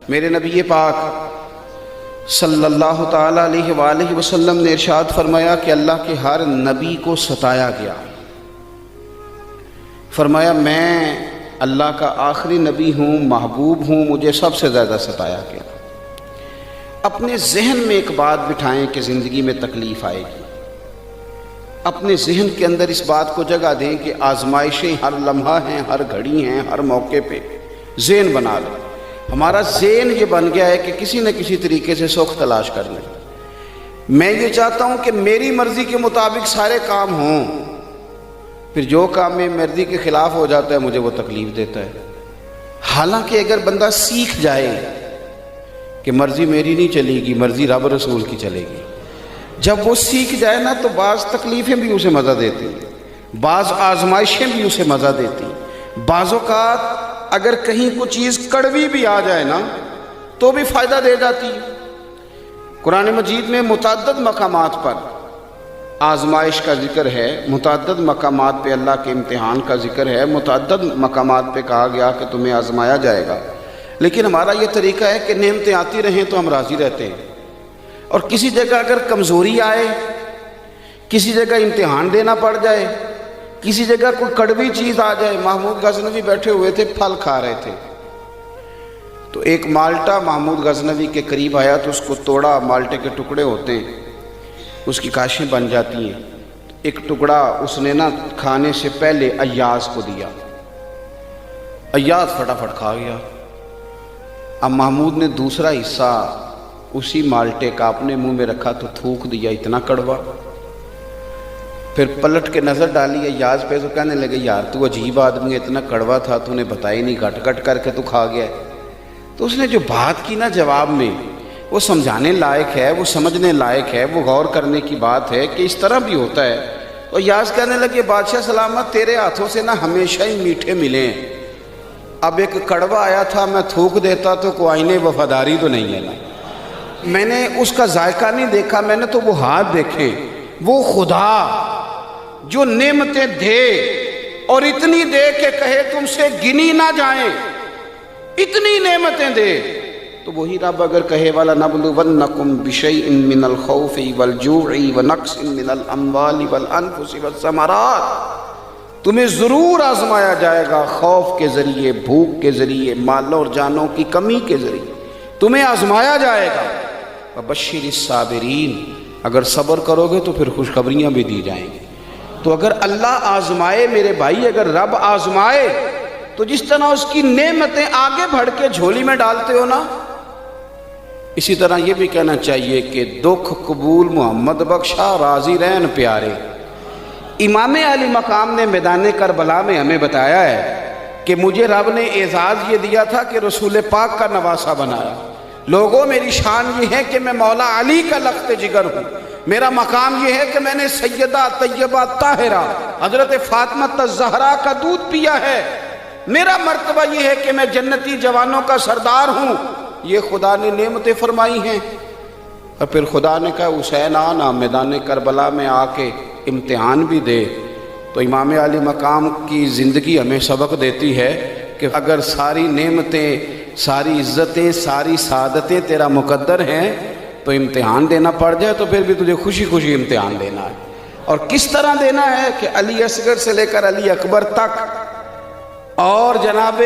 میرے نبی پاک صلی اللہ تعالی علیہ وآلہ وسلم نے ارشاد فرمایا کہ اللہ کے ہر نبی کو ستایا گیا۔ فرمایا میں اللہ کا آخری نبی ہوں، محبوب ہوں، مجھے سب سے زیادہ ستایا گیا۔ اپنے ذہن میں ایک بات بٹھائیں کہ زندگی میں تکلیف آئے گی، اپنے ذہن کے اندر اس بات کو جگہ دیں کہ آزمائشیں ہر لمحہ ہیں، ہر گھڑی ہیں، ہر موقع پہ ذہن بنا لیں۔ ہمارا ذہن یہ بن گیا ہے کہ کسی نہ کسی طریقے سے سکھ تلاش کر لیں۔ میں یہ چاہتا ہوں کہ میری مرضی کے مطابق سارے کام ہوں، پھر جو کام میں مرضی کے خلاف ہو جاتا ہے مجھے وہ تکلیف دیتا ہے۔ حالانکہ اگر بندہ سیکھ جائے کہ مرضی میری نہیں چلے گی، مرضی رب رسول کی چلے گی، جب وہ سیکھ جائے نا تو بعض تکلیفیں بھی اسے مزہ دیتی ہیں، بعض آزمائشیں بھی اسے مزہ دیتی ہیں۔ بعض اوقات اگر کہیں کوئی چیز کڑوی بھی آ جائے نا تو بھی فائدہ دے جاتی ہے۔ قرآن مجید میں متعدد مقامات پر آزمائش کا ذکر ہے، متعدد مقامات پہ اللہ کے امتحان کا ذکر ہے، متعدد مقامات پہ کہا گیا کہ تمہیں آزمایا جائے گا۔ لیکن ہمارا یہ طریقہ ہے کہ نعمتیں آتی رہیں تو ہم راضی رہتے ہیں، اور کسی جگہ اگر کمزوری آئے، کسی جگہ امتحان دینا پڑ جائے، کسی جگہ کوئی کڑوی چیز آ جائے۔ محمود غزنوی بیٹھے ہوئے تھے، پھل کھا رہے تھے، تو ایک مالٹا محمود غزنوی کے قریب آیا تو اس کو توڑا، مالٹے کے ٹکڑے ہوتے ہیں، اس کی کاشیں بن جاتی ہیں۔ ایک ٹکڑا اس نے نا کھانے سے پہلے ایاز کو دیا، ایاز فٹافٹ کھا گیا۔ اب محمود نے دوسرا حصہ اسی مالٹے کا اپنے منہ میں رکھا تو تھوک دیا، اتنا کڑوا۔ پھر پلٹ کے نظر ڈالی ایاز پہ تو کہنے لگے یار تو عجیب آدمی ہے، اتنا کڑوا تھا تو نے بتایا نہیں، گٹ گٹ کر کے تو کھا گیا ہے۔ تو اس نے جو بات کی نا جواب میں، وہ سمجھانے لائق ہے، وہ سمجھنے لائق ہے، وہ غور کرنے کی بات ہے کہ اس طرح بھی ہوتا ہے۔ تو ایاز کہنے لگے بادشاہ سلامت، تیرے ہاتھوں سے نا ہمیشہ ہی میٹھے ملے ہیں، اب ایک کڑوا آیا تھا میں تھوک دیتا تو کوئی آئین وفاداری تو نہیں ہے نا، میں نے اس کا ذائقہ نہیں دیکھا، میں نے تو وہ ہاتھ دیکھے۔ وہ خدا جو نعمتیں دے اور اتنی دے کہ کہے تم سے گنی نہ جائیں، اتنی نعمتیں دے، تو وہی رب اگر کہے وَلَنَبْلُوَنَّكُمْ بِشَيْءٍ مِّنَ الْخَوْفِ وَالْجُوعِ وَنَقْصٍ مِّنَ الْأَمْوَالِ وَالْأَنفُسِ وَالثَّمَرَاتِ، تمہیں ضرور آزمایا جائے گا، خوف کے ذریعے، بھوک کے ذریعے، مال اور جانوں کی کمی کے ذریعے تمہیں آزمایا جائے گا۔ وَبَشِّرِ الصَّابِرِينَ، اگر صبر کرو گے تو پھر خوشخبریاں بھی دی جائیں گی۔ تو اگر اللہ آزمائے میرے بھائی، اگر رب آزمائے تو جس طرح اس کی نعمتیں آگے بڑھ کے جھولی میں ڈالتے ہو نا، اسی طرح یہ بھی کہنا چاہیے کہ دکھ قبول محمد بخشا، راضی رہن پیارے۔ امام علی مقام نے میدان کربلا میں ہمیں بتایا ہے کہ مجھے رب نے اعزاز یہ دیا تھا کہ رسول پاک کا نواسہ بنایا۔ لوگوں میری شان یہ ہے کہ میں مولا علی کا لخت جگر ہوں، میرا مقام یہ ہے کہ میں نے سیدہ طیبہ طاہرہ حضرت فاطمہ الزہرا کا دودھ پیا ہے، میرا مرتبہ یہ ہے کہ میں جنتی جوانوں کا سردار ہوں۔ یہ خدا نے نعمتیں فرمائی ہیں۔ اور پھر خدا نے کہا حسین آنا میدان کربلا میں آ کے امتحان بھی دے۔ تو امام علی مقام کی زندگی ہمیں سبق دیتی ہے کہ اگر ساری نعمتیں، ساری عزتیں، ساری سعادتیں تیرا مقدر ہیں تو امتحان دینا پڑ جائے تو پھر بھی تجھے خوشی خوشی امتحان دینا ہے۔ اور کس طرح دینا ہے کہ علی اصغر سے لے کر علی اکبر تک، اور جناب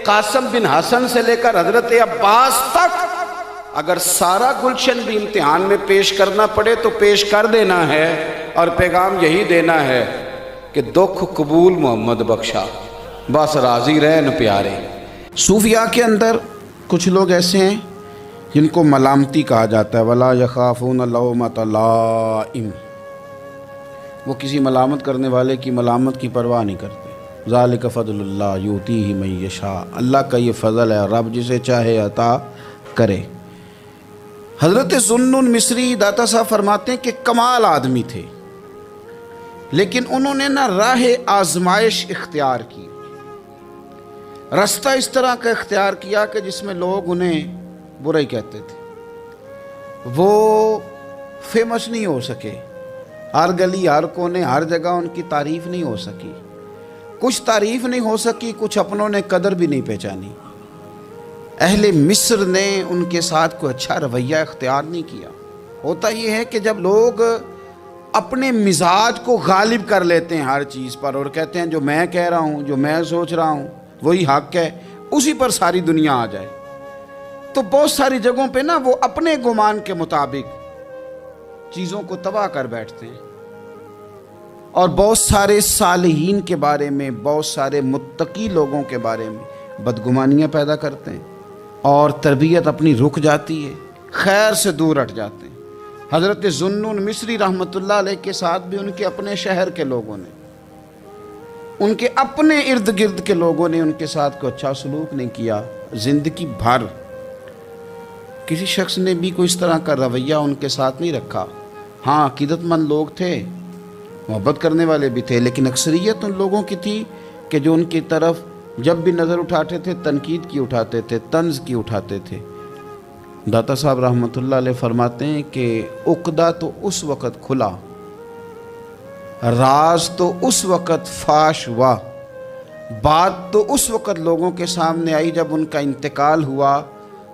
قاسم بن حسن سے لے کر حضرت عباس تک، اگر سارا گلشن بھی امتحان میں پیش کرنا پڑے تو پیش کر دینا ہے، اور پیغام یہی دینا ہے کہ دکھ قبول محمد بخشا، بس راضی رہن پیارے۔ صوفیاء کے اندر کچھ لوگ ایسے ہیں جن کو ملامتی کہا جاتا ہے، وَلَا يَخَافُونَ لَوْمَةَ لَائِمٍ، وہ کسی ملامت کرنے والے کی ملامت کی پرواہ نہیں کرتے۔ ذَلِكَ فَضْلُ اللَّهِ يُؤْتِيهِ مَن يَشَاءُ، اللہ کا یہ فضل ہے، رب جسے چاہے عطا کرے۔ حضرت ذوالنون مصری داتا صاحب فرماتے ہیں کہ کمال آدمی تھے، لیکن انہوں نے نہ راہ آزمائش اختیار کی، رستہ اس طرح کا اختیار کیا کہ جس میں لوگ انہیں برا ہی کہتے تھے۔ وہ فیمس نہیں ہو سکے، ہر گلی ہر کونے ہر جگہ ان کی تعریف نہیں ہو سکی، کچھ تعریف نہیں ہو سکی، کچھ اپنوں نے قدر بھی نہیں پہچانی۔ اہل مصر نے ان کے ساتھ کوئی اچھا رویہ اختیار نہیں کیا۔ ہوتا یہ ہے کہ جب لوگ اپنے مزاج کو غالب کر لیتے ہیں ہر چیز پر اور کہتے ہیں جو میں کہہ رہا ہوں، جو میں سوچ رہا ہوں وہی حق ہے، اسی پر ساری دنیا آ جائے، تو بہت ساری جگہوں پہ نا وہ اپنے گمان کے مطابق چیزوں کو تباہ کر بیٹھتے ہیں، اور بہت سارے صالحین کے بارے میں، بہت سارے متقی لوگوں کے بارے میں بدگمانیاں پیدا کرتے ہیں، اور تربیت اپنی رک جاتی ہے، خیر سے دور ہٹ جاتے ہیں۔ حضرت ذوالنون مصری رحمۃ اللہ علیہ کے ساتھ بھی ان کے اپنے شہر کے لوگوں نے، ان کے اپنے ارد گرد کے لوگوں نے ان کے ساتھ کوئی اچھا سلوک نہیں کیا۔ زندگی بھر کسی شخص نے بھی کوئی اس طرح کا رویہ ان کے ساتھ نہیں رکھا۔ ہاں عقیدت مند لوگ تھے، محبت کرنے والے بھی تھے، لیکن اکثریت ان لوگوں کی تھی کہ جو ان کی طرف جب بھی نظر اٹھاتے تھے تنقید کی اٹھاتے تھے، طنز کی اٹھاتے تھے۔ داتا صاحب رحمۃ اللہ علیہ فرماتے ہیں کہ عقدہ تو اس وقت کھلا، راز تو اس وقت فاش ہوا، بات تو اس وقت لوگوں کے سامنے آئی جب ان کا انتقال ہوا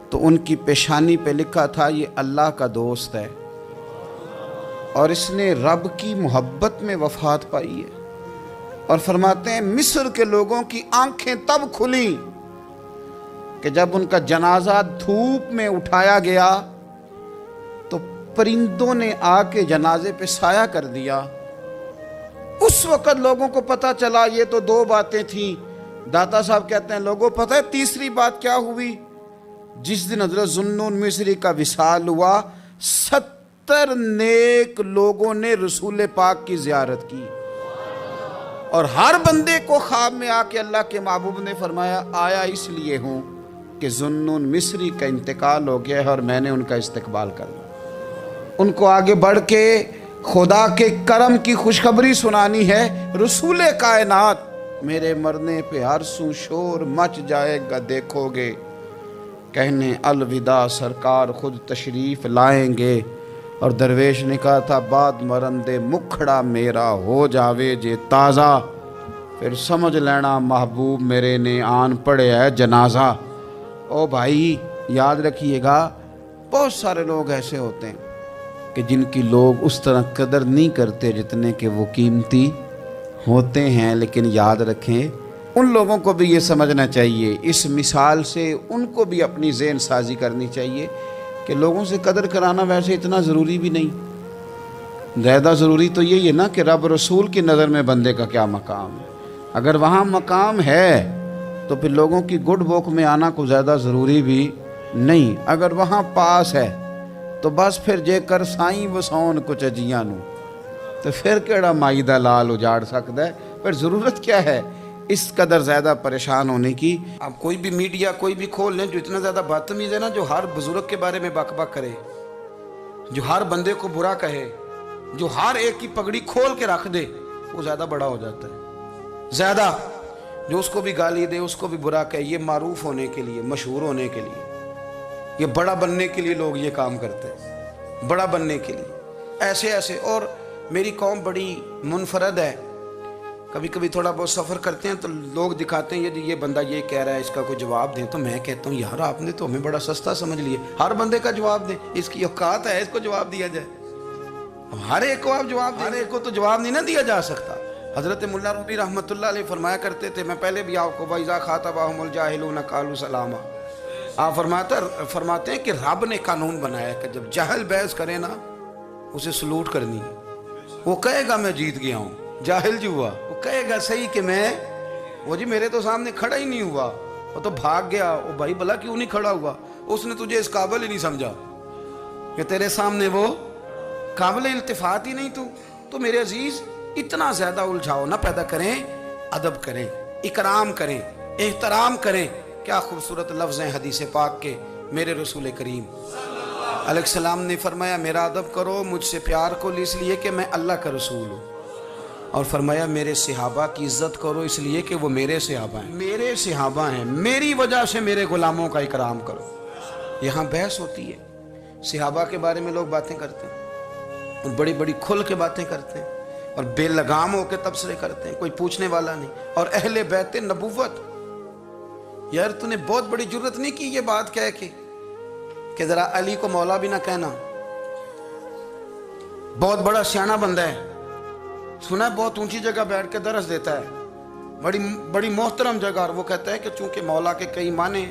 تو ان کی پیشانی پہ لکھا تھا یہ اللہ کا دوست ہے، اور اس نے رب کی محبت میں وفات پائی ہے۔ اور فرماتے ہیں مصر کے لوگوں کی آنکھیں تب کھلیں کہ جب ان کا جنازہ دھوپ میں اٹھایا گیا تو پرندوں نے آ کے جنازے پہ سایہ کر دیا۔ اس وقت لوگوں کو پتہ چلا یہ تو دو باتیں تھیں۔ داتا صاحب کہتے ہیں لوگوں پتہ ہے تیسری بات کیا ہوئی؟ جس دن حضرت ذوالنون مصری کا وصال ہوا 70 نیک لوگوں نے رسول پاک کی زیارت کی، اور ہر بندے کو خواب میں آ کے اللہ کے محبوب نے فرمایا آیا اس لیے ہوں کہ ذوالنون مصری کا انتقال ہو گیا ہے اور میں نے ان کا استقبال کرنا، ان کو آگے بڑھ کے خدا کے کرم کی خوشخبری سنانی ہے۔ رسول کائنات میرے مرنے پہ ہر سو شور مچ جائے گا دیکھو گے، کہنے الوداع سرکار خود تشریف لائیں گے۔ اور درویش نے کہا تھا بعد مرندے مکھڑا میرا ہو جاوے جے تازہ، پھر سمجھ لینا محبوب میرے نے آن پڑے ہے جنازہ۔ او بھائی یاد رکھیے گا بہت سارے لوگ ایسے ہوتے ہیں کہ جن کی لوگ اس طرح قدر نہیں کرتے جتنے کہ وہ قیمتی ہوتے ہیں، لیکن یاد رکھیں ان لوگوں کو بھی یہ سمجھنا چاہیے، اس مثال سے ان کو بھی اپنی ذہن سازی کرنی چاہیے کہ لوگوں سے قدر کرانا ویسے اتنا ضروری بھی نہیں، زیادہ ضروری تو یہی ہے نا کہ رب رسول کی نظر میں بندے کا کیا مقام ہے۔ اگر وہاں مقام ہے تو پھر لوگوں کی گڈ بک میں آنا کو زیادہ ضروری بھی نہیں، اگر وہاں پاس ہے تو بس پھر جے کر سائیں وسون کچھ اجیاں نو، تو پھر کیڑا مائی دا لال اجاڑ سکتا ہے، پھر ضرورت کیا ہے اس قدر زیادہ پریشان ہونے کی۔ اب کوئی بھی میڈیا کوئی بھی کھول لیں جو اتنا زیادہ بدتمیز ہے نا، جو ہر بزرگ کے بارے میں بک بک کرے، جو ہر بندے کو برا کہے، جو ہر ایک کی پگڑی کھول کے رکھ دے، وہ زیادہ بڑا ہو جاتا ہے۔ زیادہ جو اس کو بھی گالی دے، اس کو بھی برا کہے، یہ معروف ہونے کے لیے، مشہور ہونے کے لیے، یہ بڑا بننے کے لیے لوگ یہ کام کرتے ہیں، بڑا بننے کے لیے ایسے ایسے۔ اور میری قوم بڑی منفرد ہے، کبھی کبھی تھوڑا بہت سفر کرتے ہیں تو لوگ دکھاتے ہیں یہ بندہ یہ کہہ رہا ہے، اس کا کوئی جواب دیں، تو میں کہتا ہوں یار آپ نے تو ہمیں بڑا سستا سمجھ لیا، ہر بندے کا جواب دیں، اس کی اوقات ہے اس کو جواب دیا جائے، ہر ایک کو آپ جواب دیں، ہر ایک کو تو جواب نہیں نہ دیا جا سکتا۔ حضرت ملا رومی رحمۃ اللہ علیہ فرمایا کرتے تھے، میں پہلے بھی آپ کو وَإِذَا خَاطَبَهُمُ الْجَاهِلُونَ قَالُوا سَلَامًا، آپ فرماتے ہیں کہ رب نے قانون بنایا کہ جب جاہل بحث کرے نا اسے سلوٹ کرنی ہے، وہ کہے گا میں جیت گیا ہوں، جاہل جو ہوا وہ کہے گا صحیح کہ میں، وہ جی میرے تو سامنے کھڑا ہی نہیں ہوا، وہ تو بھاگ گیا، وہ بھائی بھلا کیوں نہیں کھڑا ہوا، اس نے تجھے اس قابل ہی نہیں سمجھا کہ تیرے سامنے وہ قابل التفات ہی نہیں۔ تو میرے عزیز اتنا زیادہ الجھاؤ نہ پیدا کریں، ادب کریں، اکرام کریں، احترام کریں۔ کیا خوبصورت لفظ ہیں حدیث پاک کے، میرے رسول کریم علیہ السلام نے فرمایا میرا ادب کرو، مجھ سے پیار کو اس لیے کہ میں اللہ کا رسول ہوں، اور فرمایا میرے صحابہ کی عزت کرو اس لیے کہ وہ میرے صحابہ ہیں، میرے صحابہ ہیں، میری وجہ سے میرے غلاموں کا اکرام کرو۔ یہاں بحث ہوتی ہے، صحابہ کے بارے میں لوگ باتیں کرتے ہیں اور بڑی بڑی کھل کے باتیں کرتے ہیں اور بے لگام ہو کے تبصرے کرتے ہیں، کوئی پوچھنے والا نہیں۔ اور اہل بیت نبوت یار تو نے بہت بڑی جرت نہیں کی یہ بات کہہ کے کہ ذرا علی کو مولا بھی نہ کہنا. بہت بڑا سیانا بندہ ہے, سنا ہے بہت اونچی جگہ بیٹھ کے درس دیتا ہے, بڑی محترم جگہ, اور وہ کہتا ہے کہ چونکہ مولا کے کئی معنی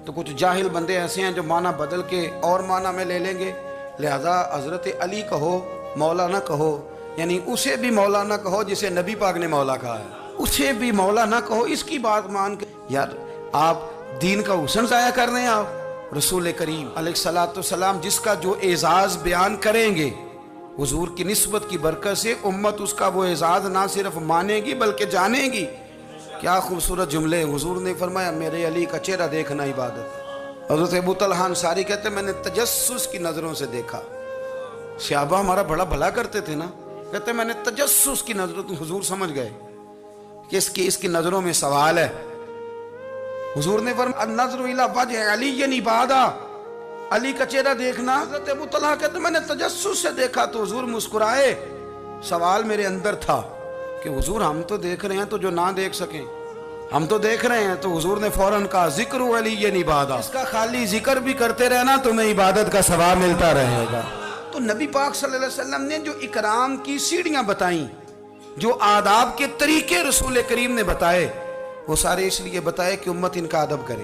تو کچھ جاہل بندے ایسے ہیں جو معنی بدل کے اور معنی میں لے لیں گے, لہذا حضرت علی کہو مولا نہ کہو, یعنی اسے بھی مولا نہ کہو جسے نبی پاک نے مولا کہا ہے, اسے بھی مولا نہ کہو, اس کی بات مان کے. یار آپ دین کا حسن ضائع کر رہے ہیں. آپ رسول کریم علیہ الصلوۃ والسلام جس کا جو اعزاز بیان کریں گے حضور کی نسبت کی برکت سے امت اس کا وہ اعزاز نہ صرف مانے گی بلکہ جانے گی. کیا خوبصورت جملے. حضور نے فرمایا میرے علی کا چہرہ دیکھنا عبادت. حضرت ابو طلحہ انصاری کہتے ہیں میں نے تجسس کی نظروں سے دیکھا. صحابہ ہمارا بڑا بھلا کرتے تھے نا, کہتے ہیں میں نے تجسس کی نظروں, حضور سمجھ گئے کہ اس کی نظروں میں سوال ہے. حضور نے فرمایا النظر الی وجہ علی عبادہ, علی کا چہرہ دیکھنا. حضرت ابو طلحہ کہتے ہیں میں نے تجسس سے دیکھا تو حضور مسکرائے. سوال میرے اندر تھا کہ حضور ہم تو دیکھ رہے ہیں تو جو نہ دیکھ سکیں, ہم تو دیکھ رہے ہیں. تو حضور نے فوراً کہا ذکر علی عبادہ, اس کا خالی ذکر بھی کرتے رہنا تمہیں عبادت کا ثواب ملتا رہے گا. تو نبی پاک صلی اللہ علیہ وسلم نے جو اکرام کی سیڑھیاں بتائیں, جو آداب کے طریقے رسول کریم نے بتائے, وہ سارے اس لیے بتائے کہ امت ان کا ادب کرے,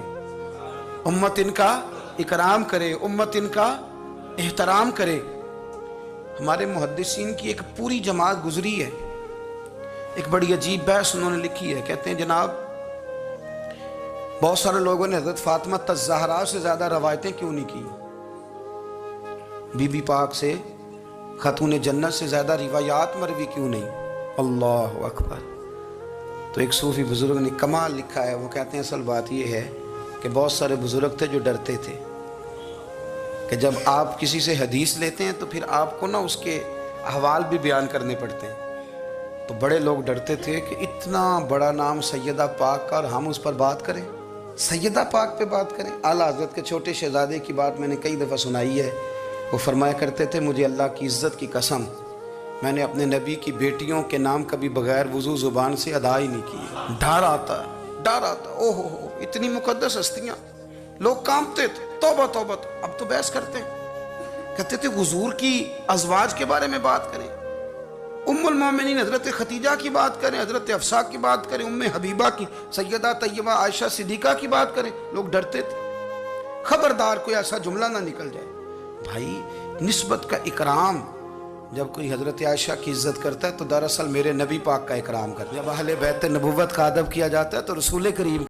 امت ان کا اکرام کرے, امت ان کا احترام کرے. ہمارے محدثین کی ایک پوری جماعت گزری ہے, ایک بڑی عجیب بحث انہوں نے لکھی ہے. کہتے ہیں جناب بہت سارے لوگوں نے حضرت فاطمہ الزہرا سے زیادہ روایتیں کیوں نہیں کی, بی بی پاک سے, خاتون جنت سے زیادہ روایات مروی کیوں نہیں. اللہ اکبر. تو ایک صوفی بزرگ نے کمال لکھا ہے, وہ کہتے ہیں اصل بات یہ ہے کہ بہت سارے بزرگ تھے جو ڈرتے تھے کہ جب آپ کسی سے حدیث لیتے ہیں تو پھر آپ کو نا اس کے احوال بھی بیان کرنے پڑتے ہیں. تو بڑے لوگ ڈرتے تھے کہ اتنا بڑا نام سیدہ پاک کا اور ہم اس پر بات کریں, سیدہ پاک پہ بات کریں. اعلیٰ حضرت کے چھوٹے شہزادے کی بات میں نے کئی دفعہ سنائی ہے. وہ فرمایا کرتے تھے مجھے اللہ کی عزت کی قسم میں نے اپنے نبی کی بیٹیوں کے نام کبھی بغیر وضو زبان سے ادا ہی نہیں کی. ڈر آتا ہے, ڈر آتا ہے. اوہ ہو اتنی مقدس ہستیاں, لوگ کانپتے تھے. توبہ توبہ. اب تو بحث کرتے ہیں, کہتے تھے حضور کی ازواج کے بارے میں بات کریں, ام المومنین حضرت خدیجہ کی بات کریں, حضرت حفصہ کی بات کریں, ام حبیبہ کی, سیدہ طیبہ عائشہ صدیقہ کی بات کریں. لوگ ڈرتے تھے, خبردار کوئی ایسا جملہ نہ نکل جائے. بھائی نسبت کا اکرام, جب کوئی حضرت عائشہ کی عزت کرتا ہے تو دراصل میرے نبی پاک کا اکرام کرتا ہے. جب اہل بیت نبوت کا ادب کیا جاتا ہے تو رسول کریم